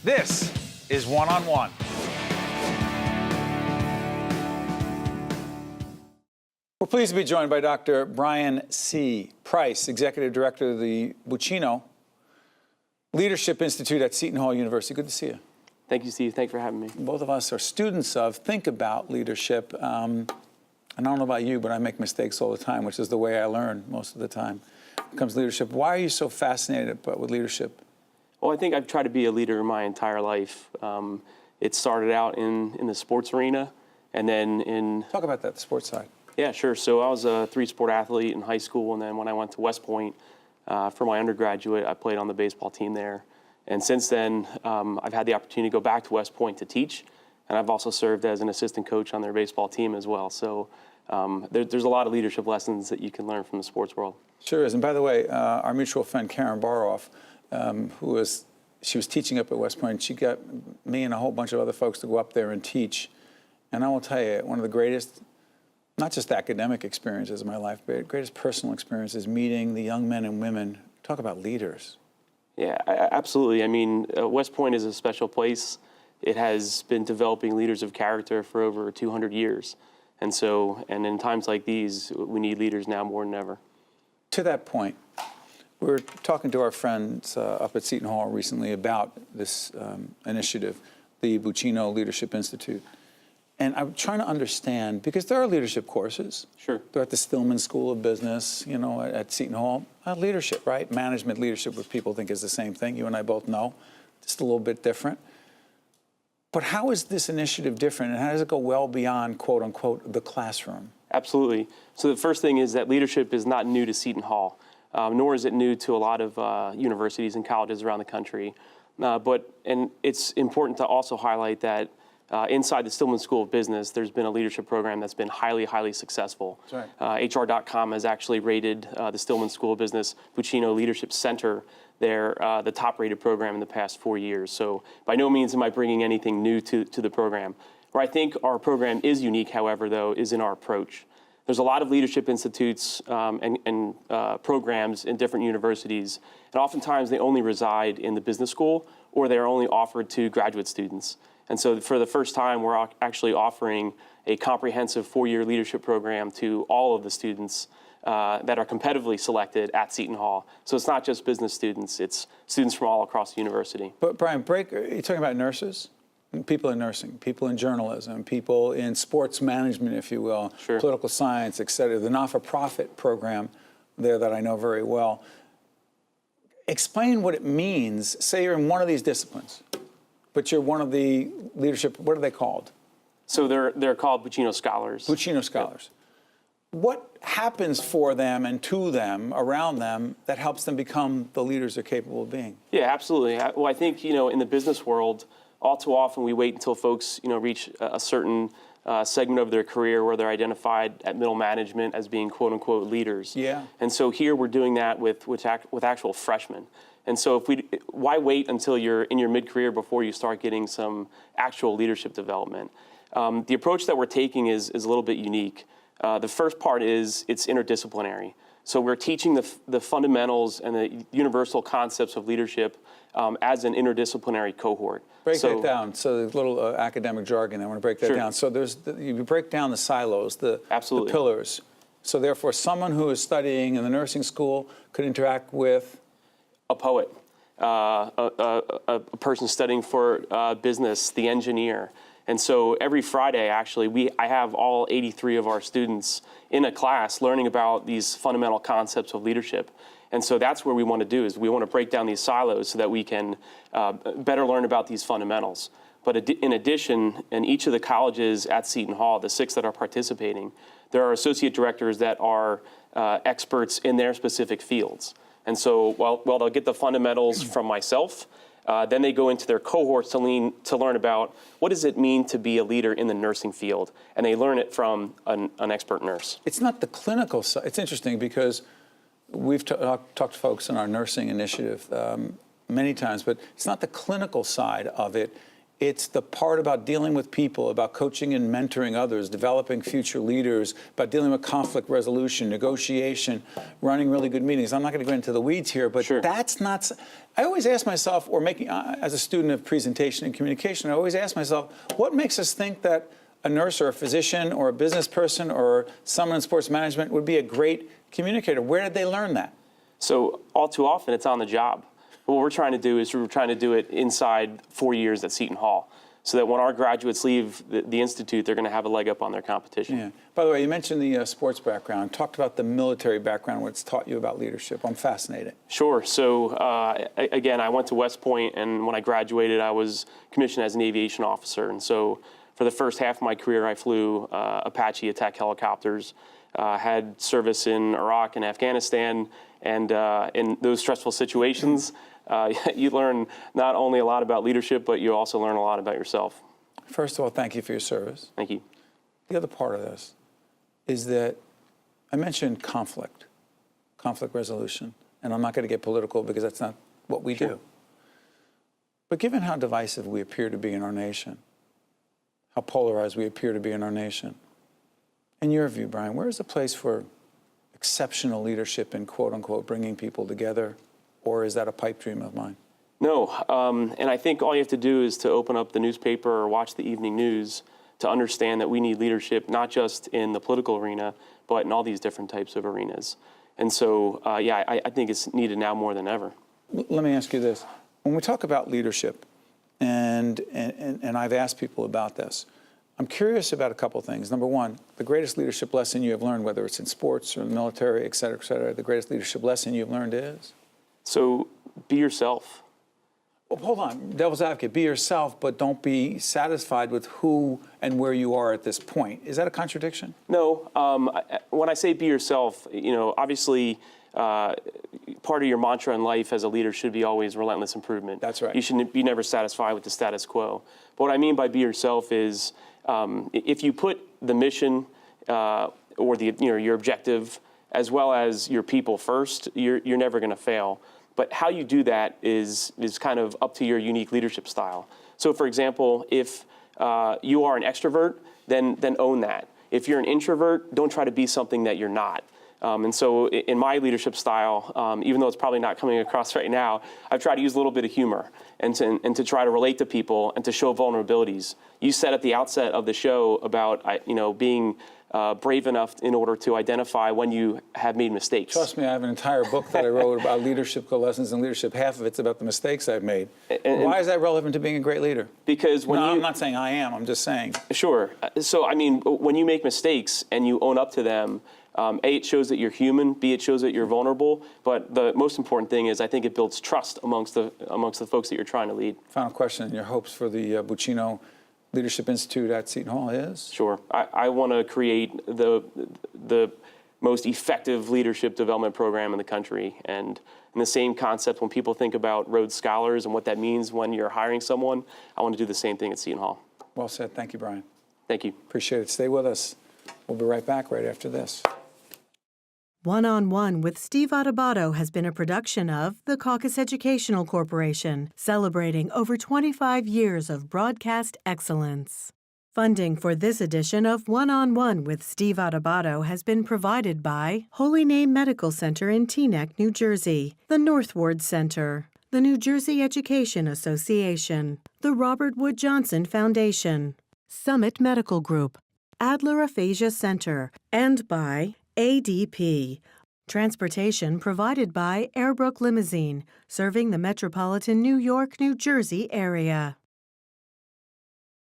This is One on One. We're pleased to be joined by Dr. Bryan C. Price, Executive Director of the Buccino Leadership Institute at Seton Hall University. Good to see you. Thank you, Steve. Thanks for having me. Both of us are students of, think about leadership. And I don't know about you, but I make mistakes all the time, which is the way I learn most of the time. When it comes to leadership, why are you so fascinated with leadership? Well, I think I've tried to be a leader my entire life. It started out in the sports arena, and then in... Talk about that, the sports side. Yeah, sure. So I was a three-sport athlete in high school, and then when I went to West Point for my undergraduate, I played on the baseball team there. And since then, I've had the opportunity to go back to West Point to teach, and I've also served as an assistant coach on their baseball team as well. So there's a lot of leadership lessons that you can learn from the sports world. Sure is. And by the way, our mutual friend Karen Baroff, she was teaching up at West Point. She got me and a whole bunch of other folks to go up there and teach. And I will tell you, one of the greatest, not just academic experiences in my life, but greatest personal experiences, meeting the young men and women. Talk about leaders. Yeah, absolutely. I mean, West Point is a special place. It has been developing leaders of character for over 200 years. And in times like these, we need leaders now more than ever. To that point, we were talking to our friends up at Seton Hall recently about this initiative, the Buccino Leadership Institute. And I'm trying to understand, because there are leadership courses. Sure. They're at the Stillman School of Business, you know, at Seton Hall. Leadership, right? Management leadership, which people think is the same thing. You and I both know. Just a little bit different. But how is this initiative different, and how does it go well beyond, quote unquote, the classroom? Absolutely. So the first thing is that leadership is not new to Seton Hall, nor is it new to a lot of universities and colleges around the country. And it's important to also highlight that inside the Stillman School of Business, there's been a leadership program that's been highly, highly successful. That's right. HR.com has actually rated the Stillman School of Business Buccino Leadership Center the top-rated program in the past 4 years. So by no means am I bringing anything new to the program. Where I think our program is unique, however, though, is in our approach. There's a lot of leadership institutes and programs in different universities, and oftentimes they only reside in the business school, or they're only offered to graduate students. And so for the first time, we're actually offering a comprehensive 4-year leadership program to all of the students that are competitively selected at Seton Hall. So it's not just business students, it's students from all across the university. But Bryan, you're talking about nurses? People in nursing, people in journalism, people in sports management, if you will, Sure. Political science, et cetera, the not-for-profit program there that I know very well. Explain what it means. Say you're in one of these disciplines, but you're one of the leadership, what are they called? So they're called Buccino Scholars. Buccino Scholars. Yep. What happens for them and to them, around them, that helps them become the leaders they're capable of being? Yeah, absolutely. Well, I think, in the business world, all too often we wait until folks, reach a certain segment of their career where they're identified at middle management as being quote unquote leaders. Yeah. And so here we're doing that with actual freshmen. And so why wait until you're in your mid-career before you start getting some actual leadership development? The approach that we're taking is a little bit unique. The first part is it's interdisciplinary. So we're teaching the fundamentals and the universal concepts of leadership as an interdisciplinary cohort. Break that down. So there's a little academic jargon. I want to break that Sure. down. So you break down the silos, the pillars. So therefore, someone who is studying in the nursing school could interact with a poet, a person studying for business, the engineer. And so every Friday, actually, I have all 83 of our students in a class learning about these fundamental concepts of leadership. And so that's where we want to do is we want to break down these silos so that we can better learn about these fundamentals. But in addition, in each of the colleges at Seton Hall, the 6 that are participating, there are associate directors that are experts in their specific fields. And so while they'll get the fundamentals from myself, then they go into their cohorts to learn about what does it mean to be a leader in the nursing field, and they learn it from an expert nurse. It's not the clinical side. It's interesting because we've talked to folks in our nursing initiative many times, but it's not the clinical side of it. It's the part about dealing with people, about coaching and mentoring others, developing future leaders, about dealing with conflict resolution, negotiation, running really good meetings. I'm not going to go into the weeds here, but Sure. that's not. I always ask myself, or making as a student of presentation and communication, I always ask myself, what makes us think that a nurse or a physician or a business person or someone in sports management would be a great communicator? Where did they learn that? So all too often, it's on the job. What we're trying to do is we're trying to do it inside 4 years at Seton Hall, so that when our graduates leave the institute, they're going to have a leg up on their competition. Yeah. By the way, you mentioned the sports background. Talked about the military background, what's taught you about leadership. I'm fascinated. Sure. So again, I went to West Point, and when I graduated, I was commissioned as an aviation officer. And so for the first half of my career, I flew Apache attack helicopters, had service in Iraq and Afghanistan, and in those stressful situations, you learn not only a lot about leadership, but you also learn a lot about yourself. First of all, thank you for your service. Thank you. The other part of this is that I mentioned conflict resolution, and I'm not going to get political because that's not what we do. But given how divisive we appear to be in our nation, how polarized we appear to be in our nation, in your view, Bryan, where is the place for exceptional leadership in quote unquote bringing people together, or is that a pipe dream of mine? No, and I think all you have to do is to open up the newspaper or watch the evening news to understand that we need leadership, not just in the political arena, but in all these different types of arenas. And so, I think it's needed now more than ever. Let me ask you this. When we talk about leadership, and I've asked people about this, I'm curious about a couple things. Number one, the greatest leadership lesson you have learned, whether it's in sports or the military, et cetera, the greatest leadership lesson you've learned is? So be yourself. Well, hold on, devil's advocate, be yourself, but don't be satisfied with who and where you are at this point. Is that a contradiction? No, when I say be yourself, obviously part of your mantra in life as a leader should be always relentless improvement. That's right. You shouldn't be never satisfied with the status quo. But what I mean by be yourself is if you put the mission or your objective as well as your people first, you're never going to fail. But how you do that is kind of up to your unique leadership style. So, for example, if you are an extrovert, then own that. If you're an introvert, don't try to be something that you're not. And so in my leadership style, even though it's probably not coming across right now, I've tried to use a little bit of humor and to try to relate to people and to show vulnerabilities. You said at the outset of the show about being brave enough in order to identify when you have made mistakes. Trust me, I have an entire book that I wrote about leadership lessons and leadership. Half of it's about the mistakes I've made. Why is that relevant to being a great leader? Because I'm not saying I am, I'm just saying. Sure. So, I mean, when you make mistakes and you own up to them, A, it shows that you're human, B, it shows that you're vulnerable, but the most important thing is I think it builds trust amongst the folks that you're trying to lead. Final question, your hopes for the Buccino Leadership Institute at Seton Hall is? Sure. I want to create the most effective leadership development program in the country. And in the same concept, when people think about Rhodes Scholars and what that means when you're hiring someone, I want to do the same thing at Seton Hall. Well said. Thank you, Bryan. Thank you. Appreciate it. Stay with us. We'll be right back right after this. One-on-One with Steve Adubato has been a production of the Caucus Educational Corporation, celebrating over 25 years of broadcast excellence. Funding for this edition of One-on-One with Steve Adubato has been provided by Holy Name Medical Center in Teaneck, New Jersey, the Northward Center, the New Jersey Education Association, the Robert Wood Johnson Foundation, Summit Medical Group, Adler Aphasia Center, and by ADP. Transportation provided by Airbrook Limousine, serving the metropolitan New York, New Jersey area.